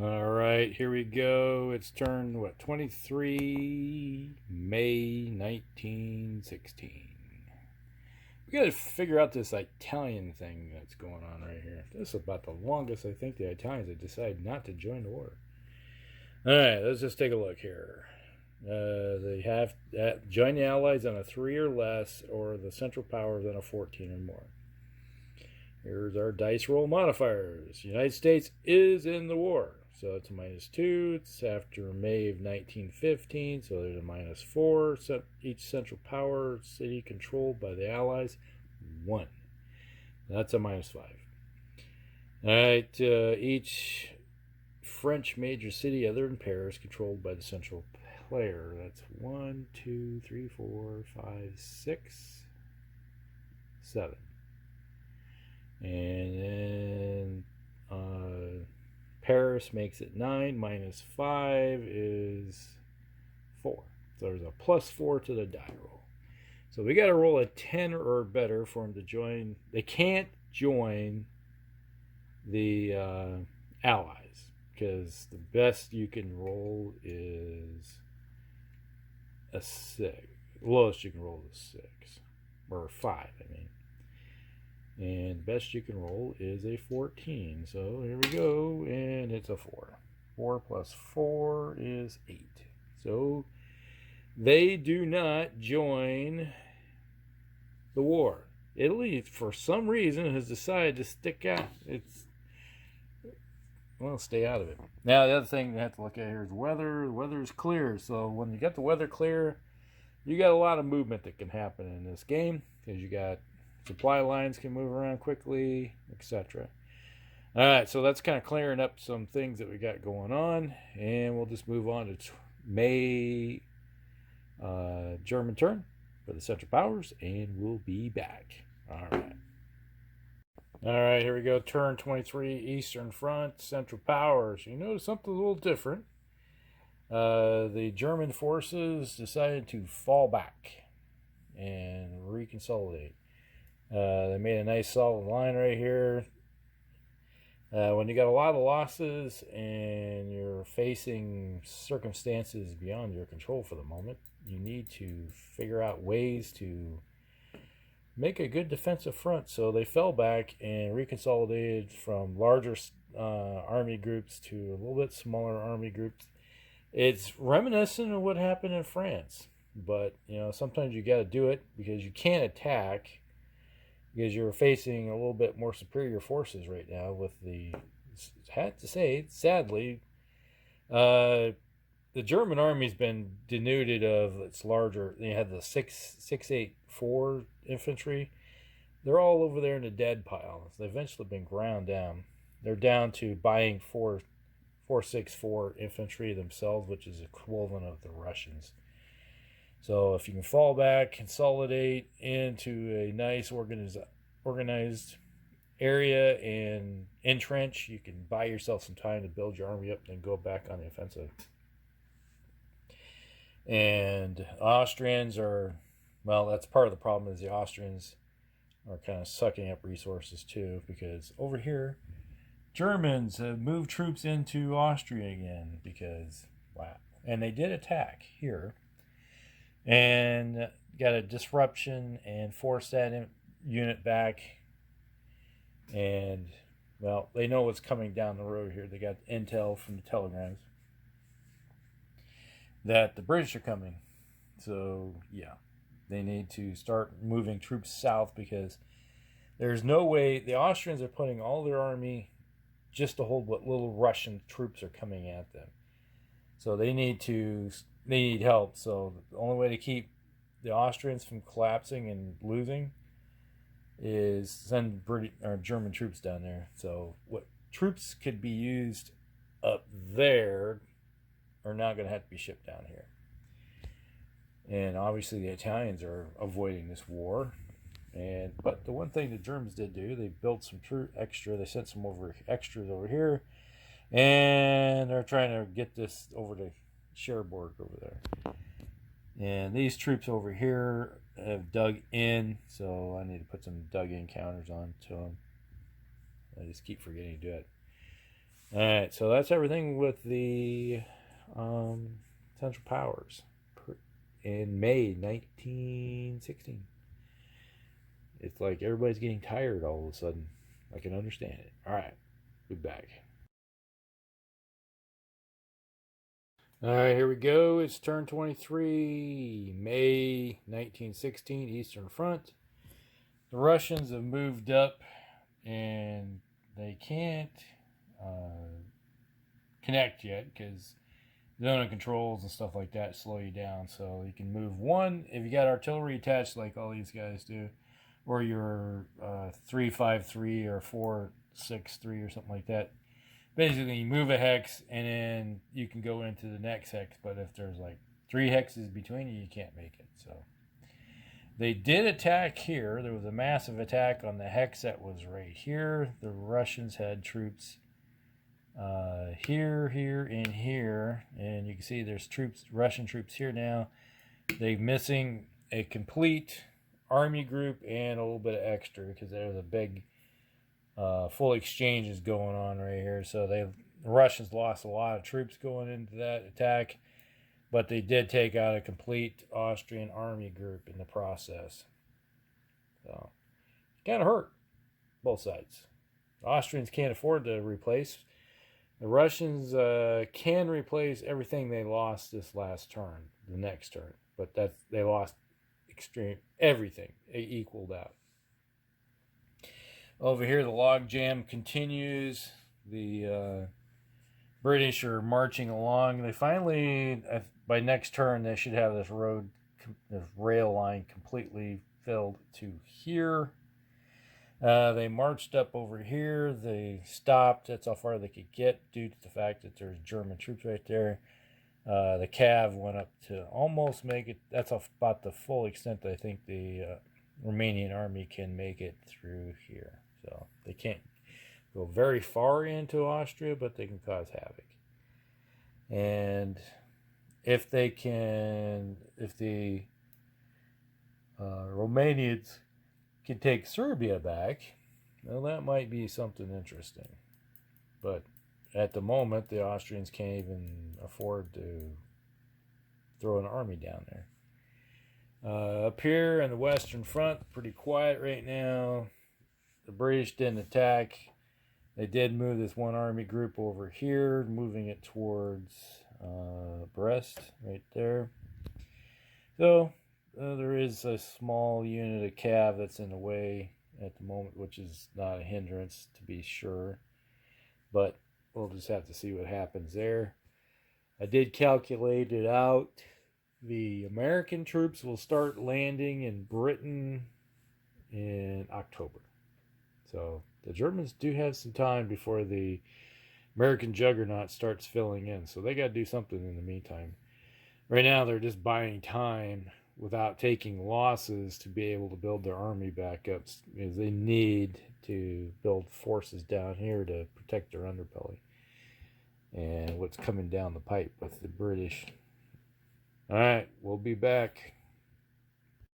All right, here we go. It's turned, 23 May 1916. We got to figure out this Italian thing that's going on right here. This is about the longest I think the Italians have decided not to join the war. All right, let's just take a look here. They have join the Allies on a 3 or less, or the Central Powers on a 14 or more. Here's our dice roll modifiers. The United States is in the war, so it's a -2. It's after May of 1915, so there's a -4. Each Central Power city controlled by the Allies, 1. That's a -5. All right, each French major city other than Paris controlled by the Central Player. That's 1, 2, 3, 4, 5, 6, 7. And then Paris makes it 9. -5 is 4. So there's a +4 to the die roll. So we got to roll a 10 or better for them to join. They can't join the Allies, because the best you can roll is a 6. The lowest you can roll is 6. Or 5, I mean. And the best you can roll is a 14. So here we go, and it's a 4. 4 plus 4 is 8. So they do not join the war. Italy, for some reason, has decided to stick out. Stay out of it. Now, the other thing we have to look at here is weather. The weather is clear. So when you get the weather clear, you got a lot of movement that can happen in this game, because you got supply lines can move around quickly, etc. All right, so that's kind of clearing up some things that we got going on, and we'll just move on to May German turn for the Central Powers, and we'll be back. All right, here we go. Turn 23, Eastern Front, Central Powers. You notice something a little different. The German forces decided to fall back and reconsolidate. They made a nice solid line right here. When you got a lot of losses and you're facing circumstances beyond your control for the moment, you need to figure out ways to make a good defensive front. So they fell back and reconsolidated from larger army groups to a little bit smaller army groups. It's reminiscent of what happened in France, but sometimes you got to do it because you can't attack, because you're facing a little bit more superior forces right now with the, had to say, sadly, the German army's been denuded of its larger. They had the 684 infantry. They're all over there in the dead pile. They've eventually been ground down. They're down to buying 464 infantry themselves, which is equivalent of the Russians. So if you can fall back, consolidate into a nice organized area and entrench, you can buy yourself some time to build your army up and then go back on the offensive. And Austrians are, well, that's part of the problem, is the Austrians are kind of sucking up resources too, because over here, Germans have moved troops into Austria again because, wow. And they did attack here and got a disruption and forced that unit back. And, well, they know what's coming down the road here. They got intel from the telegrams that the British are coming. So, yeah, they need to start moving troops south, because there's no way. The Austrians are putting all their army just to hold what little Russian troops are coming at them. So they need help. So the only way to keep the Austrians from collapsing and losing is send German troops down there. So what troops could be used up there are now going to have to be shipped down here. And obviously the Italians are avoiding this war. But the one thing the Germans did do, they built some extra. They sent some extras over here, and they're trying to get this over to Cherbourg over there. And these troops over here have dug in, so I need to put some dug in counters on to them. I just keep forgetting to do it. All right, so that's everything with the Central Powers in May 1916. It's like everybody's getting tired all of a sudden. I can understand it. All right, be back. All right, here we go. It's turn 23, May 1916, Eastern Front. The Russians have moved up and they can't connect yet because zone controls and stuff like that slow you down. So you can move one if you got artillery attached, like all these guys do, or your 353 or 463 or something like that. Basically, you move a hex and then you can go into the next hex. But if there's like 3 hexes between you, you can't make it. So they did attack here. There was a massive attack on the hex that was right here. The Russians had troops here, here, and here. And you can see there's troops, Russian troops here now. They're missing a complete army group and a little bit of extra because there's a big full exchanges going on right here. So the Russians lost a lot of troops going into that attack, but they did take out a complete Austrian army group in the process. So kind of hurt both sides. The Austrians can't afford to replace. The Russians can replace everything they lost this last turn, the next turn, but they lost everything. It equaled out. Over here, the logjam continues. The British are marching along. They finally, by next turn, they should have this rail line completely filled to here. They marched up over here. They stopped. That's how far they could get due to the fact that there's German troops right there. The cav went up to almost make it. That's about the full extent that I think the Romanian army can make it through here. So they can't go very far into Austria, but they can cause havoc. And if the Romanians can take Serbia back, well, that might be something interesting. But at the moment, the Austrians can't even afford to throw an army down there. Up here in the Western Front, pretty quiet right now. The British didn't attack. They did move this one army group over here, moving it towards Brest, right there. So there is a small unit of cav that's in the way at the moment, which is not a hindrance to be sure. But we'll just have to see what happens there. I did calculate it out. The American troops will start landing in Britain in October. So the Germans do have some time before the American juggernaut starts filling in. So they got to do something in the meantime. Right now, they're just buying time without taking losses to be able to build their army back up, because they need to build forces down here to protect their underbelly and what's coming down the pipe with the British. All right, we'll be back.